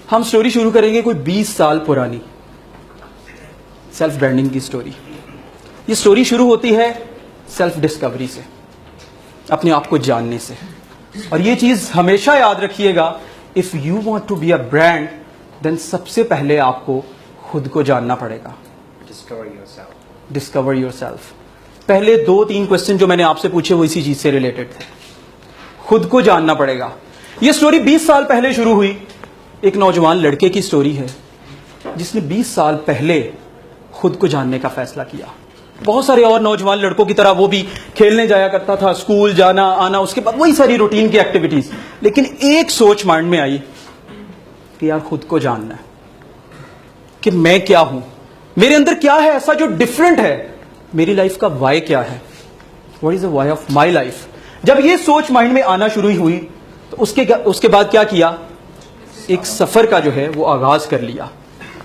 ہم سٹوری شروع کریں گے کوئی 20 سال پرانی سیلف برانڈنگ کی سٹوری. یہ سٹوری شروع ہوتی ہے سیلف ڈسکوری سے, اپنے آپ کو جاننے سے. اور یہ چیز ہمیشہ یاد رکھیے گا, if you want to be a brand then سب سے پہلے آپ کو خود کو جاننا پڑے گا. Discover your self. پہلے 2-3 کوشچن جو میں نے آپ سے پوچھے وہ اسی چیز سے ریلیٹڈ تھے. خود کو جاننا پڑے گا. یہ سٹوری 20 سال پہلے شروع ہوئی. ایک نوجوان لڑکے کی سٹوری ہے جس نے 20 سال پہلے خود کو جاننے کا فیصلہ کیا. بہت سارے اور نوجوان لڑکوں کی طرح وہ بھی کھیلنے جایا کرتا تھا, اسکول جانا آنا, اس کے بعد وہی ساری روٹین کی ایکٹیویٹیز. لیکن ایک سوچ مائنڈ میں آئی کہ یار خود کو جاننا ہے کہ میں کیا ہوں, میرے اندر کیا ہے ایسا جو ڈفرنٹ ہے, میری لائف کا وائی کیا ہے, what is the why of my life. جب یہ سوچ مائنڈ میں آنا شروع ہوئی تو اس کے بعد کیا کیا, ایک سفر کا جو ہے وہ آغاز کر لیا.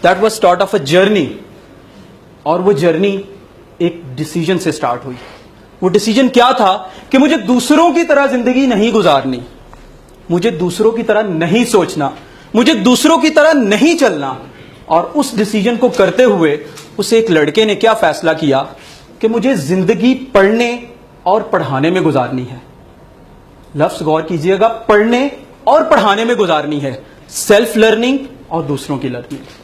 That was start of a journey. اور وہ جرنی ایک ڈیسیجن سے اسٹارٹ ہوئی. وہ ڈیسیجن کیا تھا کہ مجھے دوسروں کی طرح زندگی نہیں گزارنی, مجھے دوسروں کی طرح نہیں سوچنا, مجھے دوسروں کی طرح نہیں چلنا. اور اس ڈیسیجن کو کرتے ہوئے اس ایک لڑکے نے کیا فیصلہ کیا کہ مجھے زندگی پڑھنے اور پڑھانے میں گزارنی ہے. لفظ غور کیجئے گا, پڑھنے اور پڑھانے میں گزارنی ہے. سیلف لرننگ اور دوسروں کی لرننگ.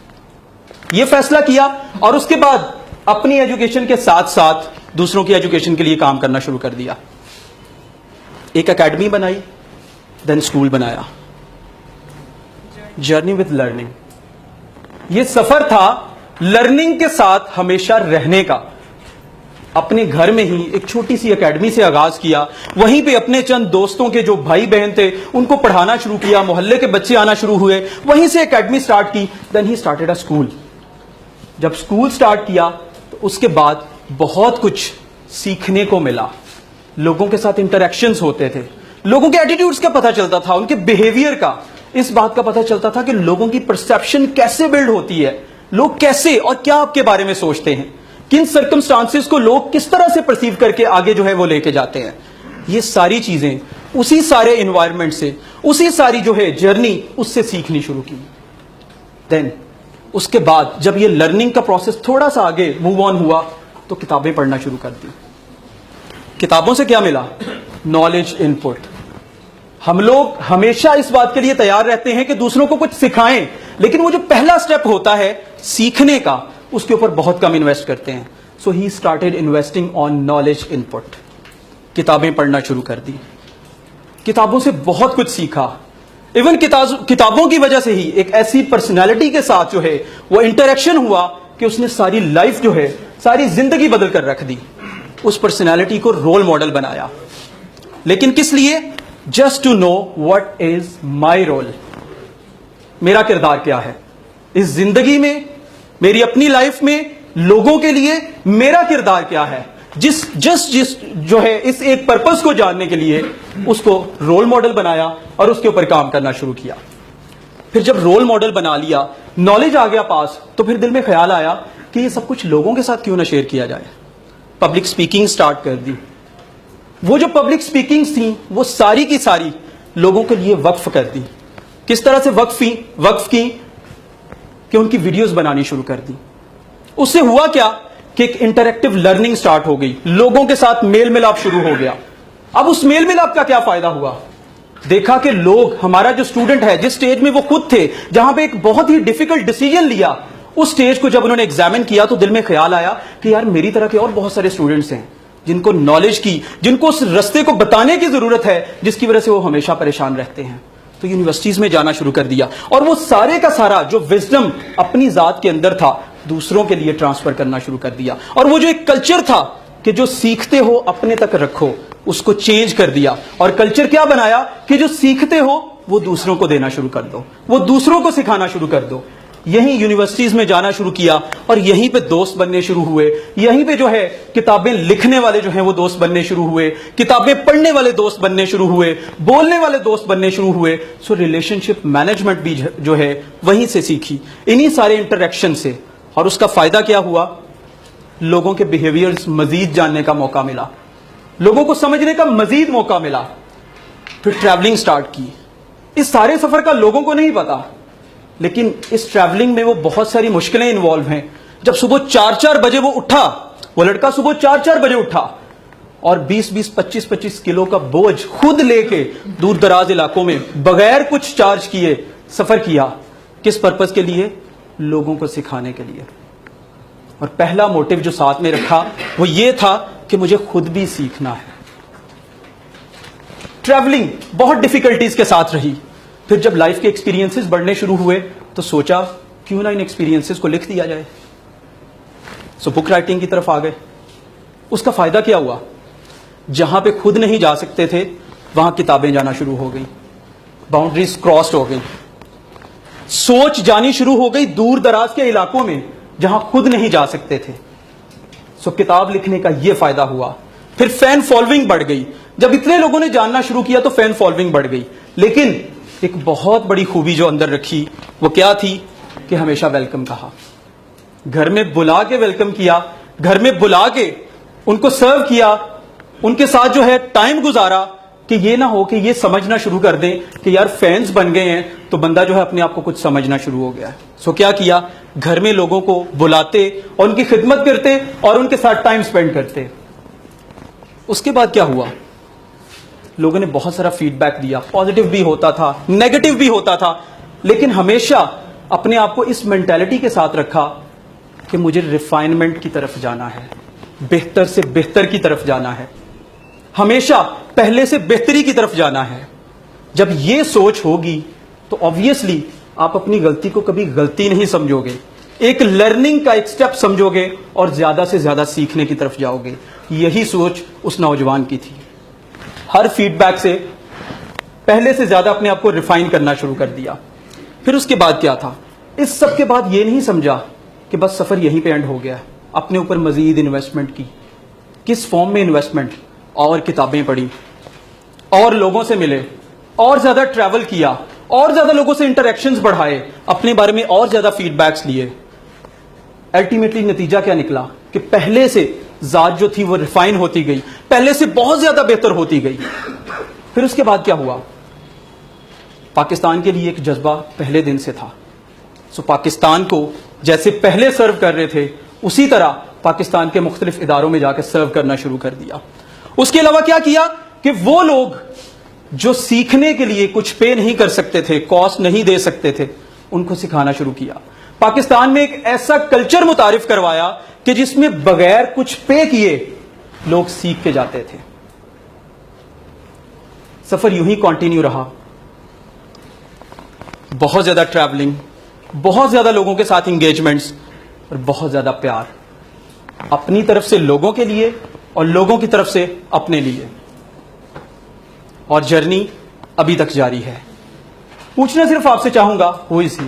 یہ فیصلہ کیا اور اس کے بعد اپنی ایجوکیشن کے ساتھ ساتھ دوسروں کی ایجوکیشن کے لیے کام کرنا شروع کر دیا. ایک اکیڈمی بنائی, دین اسکول بنایا. Journey with learning. یہ سفر تھا لرننگ کے ساتھ ہمیشہ رہنے کا. اپنے گھر میں ہی ایک چھوٹی سی اکیڈمی سے آغاز کیا, وہیں پہ اپنے چند دوستوں کے جو بھائی بہن تھے ان کو پڑھانا شروع کیا, محلے کے بچے آنا شروع ہوئے, وہیں سے اکیڈمی سٹارٹ کی. دین ہی سٹارٹڈ اے اسکول. جب اسکول سٹارٹ کیا تو اس کے بعد بہت کچھ سیکھنے کو ملا. لوگوں کے ساتھ انٹریکشنز ہوتے تھے, لوگوں کے ایٹیٹیوڈز کا پتہ چلتا تھا, ان کے بیہیویئر کا, اس بات کا پتہ چلتا تھا کہ لوگوں کی پرسیپشن کیسے بلڈ ہوتی ہے, لوگ کیسے اور کیا آپ کے بارے میں سوچتے ہیں, کن سرکمسٹانسز کو لوگ کس طرح سے پرسیو کر کے آگے جو ہے وہ لے کے جاتے ہیں. یہ ساری چیزیں اسی سارے انوائرمنٹ سے, اسی ساری جو ہے جرنی اس سے سیکھنی شروع کی. دین اس کے بعد جب یہ لرننگ کا پروسیس تھوڑا سا آگے موو آن ہوا تو کتابیں پڑھنا شروع کر دی. کتابوں سے کیا ملا, نالج ان پٹ. ہم لوگ ہمیشہ اس بات کے لیے تیار رہتے ہیں کہ دوسروں کو کچھ سکھائیں, لیکن وہ جو پہلا سٹیپ ہوتا ہے سیکھنے کا, اس کے اوپر بہت کم انویسٹ کرتے ہیں. So he started investing on knowledge input. کتابیں پڑھنا شروع کر دی, کتابوں سے بہت کچھ سیکھا. ایون کتابوں کی وجہ سے ہی ایک ایسی پرسنالٹی کے ساتھ جو ہے وہ انٹریکشن ہوا کہ اس نے ساری لائف جو ہے, ساری زندگی بدل کر رکھ دی. اس پرسنالٹی کو رول ماڈل بنایا. لیکن کس لیے, just to know what is my role. میرا کردار کیا ہے اس زندگی میں, میری اپنی لائف میں, لوگوں کے لیے میرا کردار کیا ہے. جس جو ہے اس ایک پرپس کو جاننے کے لیے اس کو رول ماڈل بنایا اور اس کے اوپر کام کرنا شروع کیا. پھر جب رول ماڈل بنا لیا, نالج آ گیا پاس, تو پھر دل میں خیال آیا کہ یہ سب کچھ لوگوں کے ساتھ کیوں نہ شیئر کیا جائے. پبلک سپیکنگ سٹارٹ کر دی. وہ جو پبلک سپیکنگز تھیں وہ ساری کی ساری لوگوں کے لیے وقف کر دی. کس طرح سے وقف کی کہ ان کی ویڈیوز بنانی شروع کر دی. اس سے ہوا کیا کہ ایک انٹریکٹیو لرننگ سٹارٹ ہو گئی, لوگوں کے ساتھ میل ملاپ شروع ہو گیا. اب اس میل ملاپ کا کیا فائدہ ہوا, دیکھا کہ لوگ, ہمارا جو اسٹوڈنٹ ہے جس سٹیج میں وہ خود تھے, جہاں پہ ایک بہت ہی ڈیفیکلٹ ڈیسیجن لیا, اس سٹیج کو جب انہوں نے ایگزامن کیا تو دل میں خیال آیا کہ یار میری طرح کے اور بہت سارے اسٹوڈنٹس ہیں جن کو نالج کی, جن کو اس رستے کو بتانے کی ضرورت ہے, جس کی وجہ سے وہ ہمیشہ پریشان رہتے ہیں. تو یونیورسٹیز میں جانا شروع کر دیا اور وہ سارے کا سارا جو وزڈم اپنی ذات کے اندر تھا دوسروں کے لیے ٹرانسفر کرنا شروع کر دیا. اور وہ جو ایک کلچر تھا کہ جو سیکھتے ہو اپنے تک رکھو, اس کو چینج کر دیا. اور کلچر کیا بنایا کہ جو سیکھتے ہو وہ دوسروں کو دینا شروع کر دو, وہ دوسروں کو سکھانا شروع کر دو. یہیں یونیورسٹیز میں جانا شروع کیا اور یہیں پہ دوست بننے شروع ہوئے. یہیں پہ جو ہے کتابیں لکھنے والے جو ہیں وہ دوست بننے شروع ہوئے, کتابیں پڑھنے والے دوست بننے شروع ہوئے, بولنے والے دوست بننے شروع ہوئے. سو ریلیشن شپ مینجمنٹ بھی جو ہے وہیں سے سیکھی, انہی سارے انٹریکشن سے. اور اس کا فائدہ کیا ہوا, لوگوں کے بیہیویئرز مزید جاننے کا موقع ملا, لوگوں کو سمجھنے کا مزید موقع ملا. پھر ٹریولنگ سٹارٹ کی. اس سارے سفر کا لوگوں کو نہیں پتا, لیکن اس ٹریولنگ میں وہ بہت ساری مشکلیں انوالو ہیں. جب صبح 4 بجے وہ اٹھا، وہ لڑکا صبح 4 بجے اٹھا اور 20 25 کلو کا بوجھ خود لے کے دور دراز علاقوں میں بغیر کچھ چارج کیے سفر کیا. کس پرپز کے لیے؟ لوگوں کو سکھانے کے لیے. اور پہلا موٹیو جو ساتھ میں رکھا وہ یہ تھا کہ مجھے خود بھی سیکھنا ہے. ٹریولنگ بہت ڈیفیکلٹیز کے ساتھ رہی. پھر جب لائف کے ایکسپیرینسز بڑھنے شروع ہوئے تو سوچا کیوں نہ ان ایکسپیرینسز کو لکھ دیا جائے. سو بک رائٹنگ کی طرف آ گئے. اس کا فائدہ کیا ہوا؟ جہاں پہ خود نہیں جا سکتے تھے وہاں کتابیں جانا شروع ہو گئی، باؤنڈریز کراسڈ ہو گئی، سوچ جانی شروع ہو گئی دور دراز کے علاقوں میں جہاں خود نہیں جا سکتے تھے. سو کتاب لکھنے کا یہ فائدہ ہوا. پھر فین فالوئنگ بڑھ گئی. جب اتنے لوگوں نے جاننا شروع کیا تو فین فالوئنگ بڑھ گئی. لیکن ایک بہت بڑی خوبی جو اندر رکھی وہ کیا تھی کہ ہمیشہ ویلکم کہا. گھر میں بلا کے ویلکم کیا، گھر میں بلا کے ان کو سرو کیا، ان کے ساتھ جو ہے ٹائم گزارا کہ یہ نہ ہو کہ یہ سمجھنا شروع کر دیں کہ یار فینس بن گئے ہیں تو بندہ جو ہے اپنے آپ کو کچھ سمجھنا شروع ہو گیا ہے. سو کیا گھر میں لوگوں کو بلاتے اور ان کی خدمت کرتے اور ان کے ساتھ ٹائم سپینڈ کرتے. اس کے بعد کیا ہوا؟ لوگوں نے بہت سارا فیڈ بیک دیا، پازیٹیو بھی ہوتا تھا، نیگیٹو بھی ہوتا تھا، لیکن ہمیشہ اپنے آپ کو اس مینٹالٹی کے ساتھ رکھا کہ مجھے ریفائنمنٹ کی طرف جانا ہے، بہتر سے بہتر کی طرف جانا ہے، ہمیشہ پہلے سے بہتری کی طرف جانا ہے. جب یہ سوچ ہوگی تو آبویسلی آپ اپنی غلطی کو کبھی غلطی نہیں سمجھو گے، ایک لرننگ کا ایک سٹیپ سمجھو گے اور زیادہ سے زیادہ سیکھنے کی طرف جاؤ گے. یہی سوچ اس نوجوان کی تھی. ہر فیڈ بیک سے پہلے سے زیادہ اپنے آپ کو ریفائن کرنا شروع کر دیا. پھر اس کے بعد کیا تھا؟ اس سب کے بعد یہ نہیں سمجھا کہ بس سفر یہیں پہ اینڈ ہو گیا. اپنے اوپر مزید انویسٹمنٹ کی. کس فارم میں انویسٹمنٹ؟ اور کتابیں پڑھی، اور لوگوں سے ملے، اور زیادہ ٹریول کیا، اور زیادہ لوگوں سے انٹریکشنز بڑھائے، اپنے بارے میں اور زیادہ فیڈ بیکس لیے. الٹیمیٹلی نتیجہ کیا نکلا کہ پہلے سے ذات جو تھی وہ ریفائن ہوتی گئی، پہلے سے بہت زیادہ بہتر ہوتی گئی. پھر اس کے بعد کیا ہوا؟ پاکستان کے لیے ایک جذبہ پہلے دن سے تھا. سو پاکستان کو جیسے پہلے سرو کر رہے تھے اسی طرح پاکستان کے مختلف اداروں میں جا کے سرو کرنا شروع کر دیا. اس کے علاوہ کیا کہ وہ لوگ جو سیکھنے کے لیے کچھ پے نہیں کر سکتے تھے، کاسٹ نہیں دے سکتے تھے، ان کو سکھانا شروع کیا. پاکستان میں ایک ایسا کلچر متعارف کروایا کہ جس میں بغیر کچھ پے کیے لوگ سیکھ کے جاتے تھے. سفر یوں ہی کنٹینیو رہا. بہت زیادہ ٹریولنگ، بہت زیادہ لوگوں کے ساتھ انگیجمنٹس اور بہت زیادہ پیار، اپنی طرف سے لوگوں کے لیے اور لوگوں کی طرف سے اپنے لیے. اور جرنی ابھی تک جاری ہے. پوچھنا صرف آپ سے چاہوں گا ہو از ہی.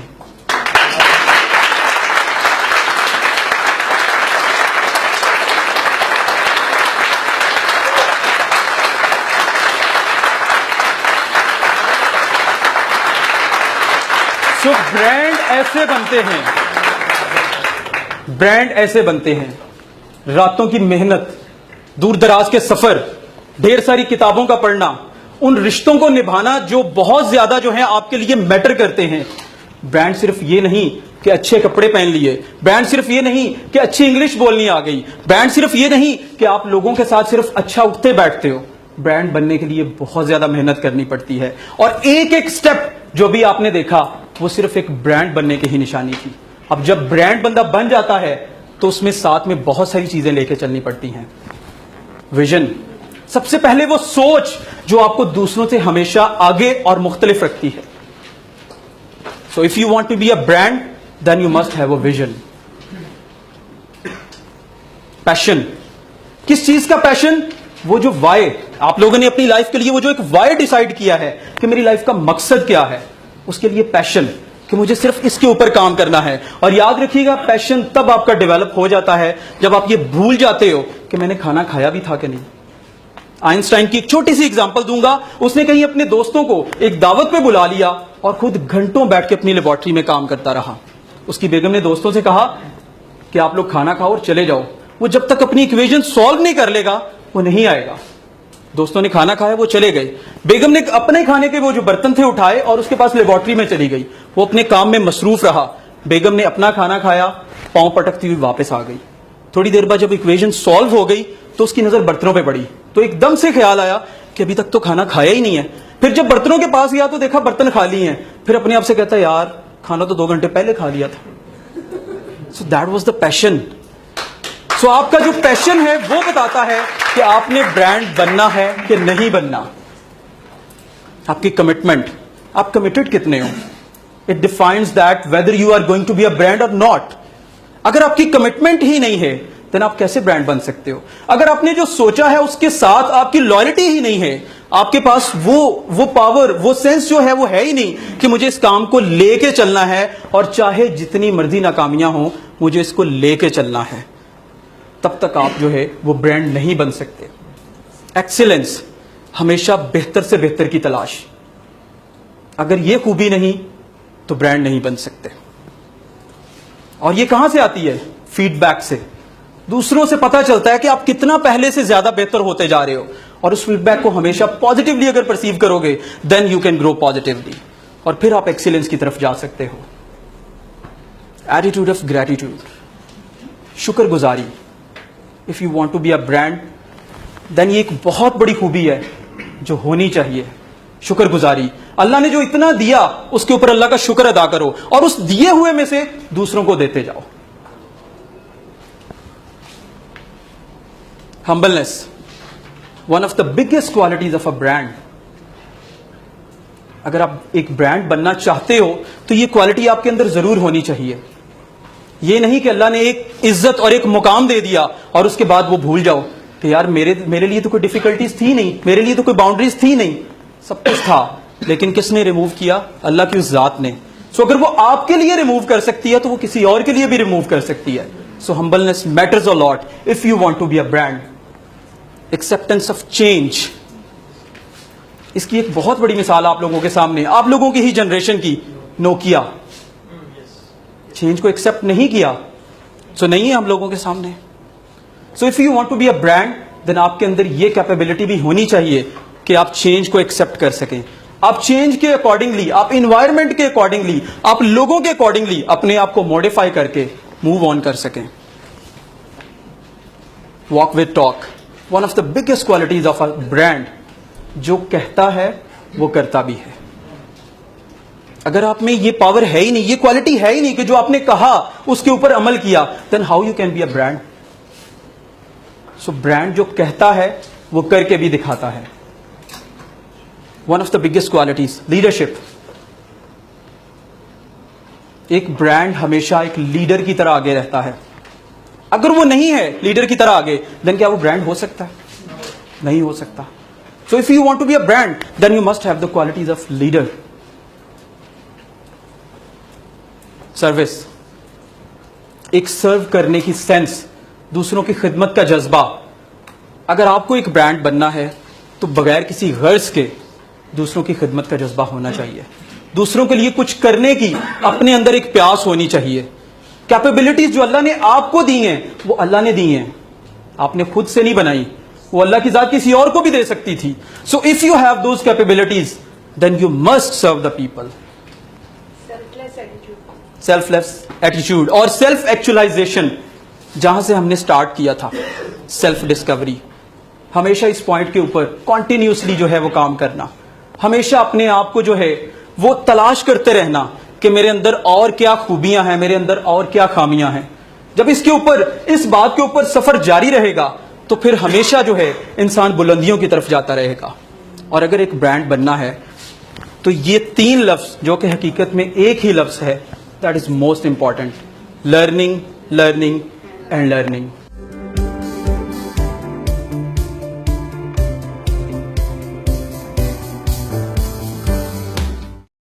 سو برانڈ ایسے بنتے ہیں، برانڈ ایسے بنتے ہیں. راتوں کی محنت، دور دراز کے سفر، ڈھیر ساری کتابوں کا پڑھنا، ان رشتوں کو نبھانا جو بہت زیادہ جو ہیں آپ کے لیے میٹر کرتے ہیں. برانڈ صرف یہ نہیں کہ اچھے کپڑے پہن لیے، برانڈ صرف یہ نہیں کہ اچھی انگلش بولنی آ گئی، برانڈ صرف یہ نہیں کہ آپ لوگوں کے ساتھ صرف اچھا اٹھتے بیٹھتے ہو. برانڈ بننے کے لیے بہت زیادہ محنت کرنی پڑتی ہے. اور ایک ایک سٹیپ جو بھی آپ نے دیکھا وہ صرف ایک برانڈ بننے کی ہی نشانی تھی. اب جب برانڈ بندہ بن جاتا ہے تو اس میں ساتھ میں بہت ساری چیزیں لے کے چلنی پڑتی ہیں. ویژن، سب سے پہلے وہ سوچ جو آپ کو دوسروں سے ہمیشہ آگے اور مختلف رکھتی ہے. So if you want to be a brand then you must have a vision. Passion, کس چیز کا پیشن؟ وہ جو وائی آپ لوگوں نے اپنی لائف کے لیے وہ جو ایک وائی ڈیسائیڈ کیا ہے کہ میری لائف کا مقصد کیا ہے، اس کے لیے پیشن کہ مجھے صرف اس کے اوپر کام کرنا ہے. اور یاد رکھیے گا پیشن تب آپ کا ڈیولپ ہو جاتا ہے جب آپ یہ بھول جاتے ہو کہ میں نے کھانا کھایا بھی تھا کہ نہیں. آئنسٹائن کی ایک چھوٹی سی اگزامپل دوں گا. اس نے کہیں اپنے دوستوں کو ایک دعوت پہ بلا لیا اور خود گھنٹوں بیٹھ کے اپنی لیبارٹری میں کام کرتا رہا. اس کی بیگم نے دوستوں سے کہا کہ آپ لوگ کھانا کھاؤ اور چلے جاؤ. وہ جب تک اپنی ایکویژن سالو نہیں کر لے گا وہ نہیں آئے گا. دوستوں نے کھانا کھایا, وہ چلے گئے. بیگم نے اپنے کھانے کے وہ جو برتن تھے اٹھائے اور اس کے پاس لیبارٹری میں چلی گئی. وہ اپنے کام میں مصروف رہا. بیگم نے اپنا کھانا کھایا, پاؤں پٹکتی ہوئی واپس آ گئی. تھوڑی دیر بعد جب ایکویژن سالو ہو گئی تو اس کی نظر برتنوں پہ پڑی, تو ایک دم سے خیال آیا کہ ابھی تک تو کھانا کھایا ہی نہیں ہے. پھر جب برتنوں کے پاس گیا تو دیکھا برتن خالی ہیں. پھر اپنے آپ سے کہتا ہے یار کھانا تو 2 گھنٹے پہلے کھا لیا تھا. سو دیٹ واز دا پیشن. سو آپ کا جو پیشن ہے وہ بتاتا ہے کہ آپ نے برانڈ بننا ہے کہ نہیں بننا. آپ کی کمٹمنٹ, آپ کمیٹڈ کتنے ہو, it defines that whether you are going to be a brand اور ناٹ. اگر آپ کی کمٹمنٹ ہی نہیں ہے دین آپ کیسے برانڈ بن سکتے ہو؟ اگر آپ نے جو سوچا ہے اس کے ساتھ آپ کی لائلٹی ہی نہیں ہے, آپ کے پاس وہ پاور, وہ سینس جو ہے وہ ہے ہی نہیں کہ مجھے اس کام کو لے کے چلنا ہے اور چاہے جتنی مرضی ناکامیاں ہوں مجھے اس کو لے کے چلنا ہے, تب تک آپ جو ہے وہ برانڈ نہیں بن سکتے. ایکسیلنس, ہمیشہ بہتر سے بہتر کی تلاش. اگر یہ خوبی نہیں تو برانڈ نہیں بن سکتے. اور یہ کہاں سے آتی ہے؟ فیڈ بیک سے. دوسروں سے پتا چلتا ہے کہ آپ کتنا پہلے سے زیادہ بہتر ہوتے جا رہے ہو, اور اس فیڈ بیک کو ہمیشہ پازیٹیولی اگر پرسیو کرو گے then you can grow positively, اور پھر آپ ایکسیلنس کی طرف جا سکتے ہو. ایٹیٹیوڈ آف گریٹیٹیوڈ, شکر گزاری. If you want to be a brand then یہ ایک بہت بڑی خوبی ہے جو ہونی چاہیے, شکر گزاری. اللہ نے جو اتنا دیا اس کے اوپر اللہ کا شکر ادا کرو, اور اس دیے ہوئے میں سے دوسروں کو دیتے جاؤ. Humbleness, one of the biggest qualities of a brand. اگر آپ ایک برانڈ بننا چاہتے ہو تو یہ کوالٹی آپ کے اندر ضرور ہونی چاہیے. یہ نہیں کہ اللہ نے ایک عزت اور ایک مقام دے دیا اور اس کے بعد وہ بھول جاؤ کہ یار میرے لیے تو کوئی ڈیفیکلٹیز تھی نہیں, میرے لیے تو کوئی باؤنڈریز تھی نہیں. سب کچھ تھا, لیکن کس نے ریموو کیا؟ اللہ کی اس ذات نے. سو اگر وہ آپ کے لیے ریموو کر سکتی ہے تو وہ کسی اور کے لیے بھی ریموو کر سکتی ہے. So humbleness matters a lot if you want to be a brand. Acceptance of change, اس کی ایک بہت بڑی مثال آپ لوگوں کے سامنے, آپ لوگوں کی ہی جنریشن کی, نوکیا. چینج کو ایکسپٹ نہیں کیا, سو نہیں ہے ہم لوگوں کے سامنے. So if you want to be a brand then آپ کے اندر یہ کیپیبلٹی بھی ہونی چاہیے کہ آپ چینج کو ایکسپٹ کر سکیں. آپ چینج کے اکارڈنگلی, آپ انوائرمنٹ کے اکارڈنگلی, آپ لوگوں کے اکارڈنگلی اپنے آپ کو موڈیفائی کر کے موو آن کر سکیں. Walk with talk, one of the biggest qualities of a brand, جو کہتا ہے وہ کرتا بھی ہے. اگر آپ میں یہ پاور ہے ہی نہیں, یہ کوالٹی ہے ہی نہیں کہ جو آپ نے کہا اس کے اوپر عمل کیا, then how you can be a brand. So brand جو کہتا ہے وہ کر کے بھی دکھاتا ہے. One of the biggest qualities, leadership. ایک برانڈ ہمیشہ ایک لیڈر کی طرح آگے رہتا ہے. اگر وہ نہیں ہے لیڈر کی طرح آگے, دین کیا وہ برانڈ ہو سکتا ہے؟ نہیں ہو سکتا. So if you want to be a brand then you must have the qualities of leader. Service, ایک سرو کرنے کی سینس, دوسروں کی خدمت کا جذبہ. اگر آپ کو ایک برانڈ بننا ہے تو بغیر کسی غرض کے دوسروں کی خدمت کا جذبہ ہونا چاہیے. دوسروں کے لیے کچھ کرنے کی اپنے اندر ایک پیاس ہونی چاہیے. کیپیبلٹیز جو اللہ نے آپ کو دی ہیں وہ اللہ نے دی ہیں, آپ نے خود سے نہیں بنائی, وہ اللہ کی ذات کسی اور کو بھی دے سکتی تھی. So if you have those capabilities then you must serve the people. Selfless ایٹیچیوڈ اور سیلف ایکچولائزیشن, جہاں سے ہم نے سٹارٹ کیا تھا, سیلف ڈسکوری. ہمیشہ اس پوائنٹ کے اوپر کنٹینیوسلی جو ہے وہ کام کرنا, ہمیشہ اپنے آپ کو جو ہے وہ تلاش کرتے رہنا کہ میرے اندر اور کیا خوبیاں ہیں, میرے اندر اور کیا خامیاں ہیں. جب اس کے اوپر, اس بات کے اوپر سفر جاری رہے گا تو پھر ہمیشہ جو ہے انسان بلندیوں کی طرف جاتا رہے گا. اور اگر ایک برانڈ بننا ہے تو یہ 3 لفظ جو کہ حقیقت میں ایک ہی لفظ ہے, that is most important, learning, learning and learning.